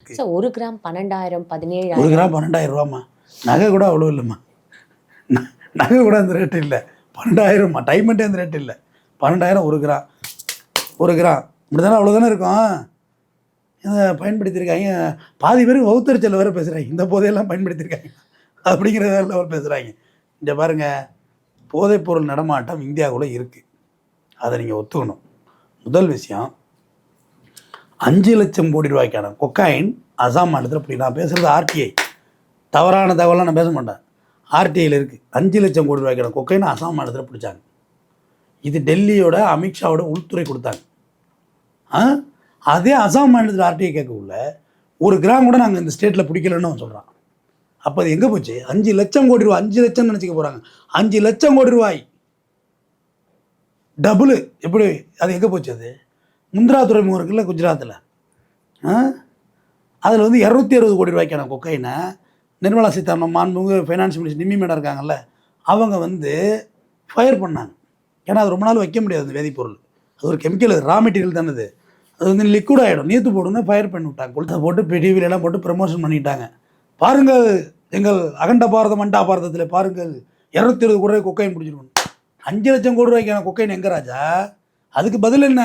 இருக்குது. 1 gram 12,000 17,000. 1 gram 12,000 ரூபாம்மா. நகை கூட அவ்வளோ இல்லைம்மா. நகை கூட அந்த ரேட்டு இல்லை. 12,000ம்மா. டைமண்டே அந்த ரேட்டு இல்லை. 12,000 1 கிராம். 1 கிராம் இப்படி தானே, அவ்வளோ தானே இருக்கும். இதை பயன்படுத்தியிருக்காங்க. பாதி பேர் வவுத்தறிச்சல் வேறு பேசுகிறாங்க. இந்த போதையெல்லாம் பயன்படுத்தியிருக்காங்க அப்படிங்கிற லெவல் பேசுகிறாங்க. இந்த பாருங்கள், போதைப்பொருள் நடமாட்டம் இந்தியாவுக்குள்ளே இருக்குது. அதை நீங்கள் ஒத்துக்கணும். முதல் விஷயம், 5 லட்சம் கோடி ரூபாய்க்கான கொக்காயின் அசாம் மாநிலத்தில் இப்படி, நான் பேசுகிறது ஆர்டிஐ, தவறான தகவலாம் நான் பேச மாட்டேன். ஆர்டிஐயில் இருக்குது. 5 லட்சம் கோடி ரூபாய்க்கான கொக்கைன் அசாம் மாநிலத்தில் பிடிச்சாங்க. இது டெல்லியோட அமித்ஷாவோட உள்துறை கொடுத்தாங்க. அதே அசாம் மாநிலத்தில் ஆர்டிஐ கேட்கக்குள்ள 1 கிராம் கூட நாங்கள் இந்த ஸ்டேட்டில் பிடிக்கலன்னு அவன் சொல்கிறான். அப்போ அது எங்கே போச்சு? 5 லட்சம் கோடி ரூபாய். 5 லட்சம் நினச்சிக்க போகிறாங்க. 5 லட்சம் கோடி ரூபாய் டபுளு. எப்படி அது எங்கே போச்சு? அது முந்திரா துறைமுகம் இருக்குல்ல குஜராத்தில், அதில் வந்து 260 கோடி ரூபாய்க்கான கொக்கைனை நிர்மலா சீதாராமன் மாண்புமிகு ஃபைனான்ஸ் மினிஸ்டர் நிம்மி மேடம் இருக்காங்கல்ல, அவங்க வந்து ஃபயர் பண்ணாங்க. ஏன்னா அது ரொம்ப நாள் வைக்க முடியாது. அந்த வேதிப்பொருள் அது ஒரு கெமிக்கல், ரா மெட்டீரியல் தானே. அது வந்து லிக்விட் ஆகிடும். நீத்து போடுன்னு ஃபயர் பண்ணி விட்டாங்க. கொளுத்தை போட்டு டிவிலெலாம் போட்டு ப்ரமோஷன் பண்ணிட்டாங்க. பாருங்கள், எங்கள் அகண்ட பாரதம் அண்டா பாரதத்தில் பாருங்கள் 220 கோடி ரூபாய் கொக்கைன் பிடிச்சிருக்கணும். 5 லட்சம் கோடி ரூபாய்க்கான கொக்கைன் எங்கே ராஜா? அதுக்கு பதில் என்ன?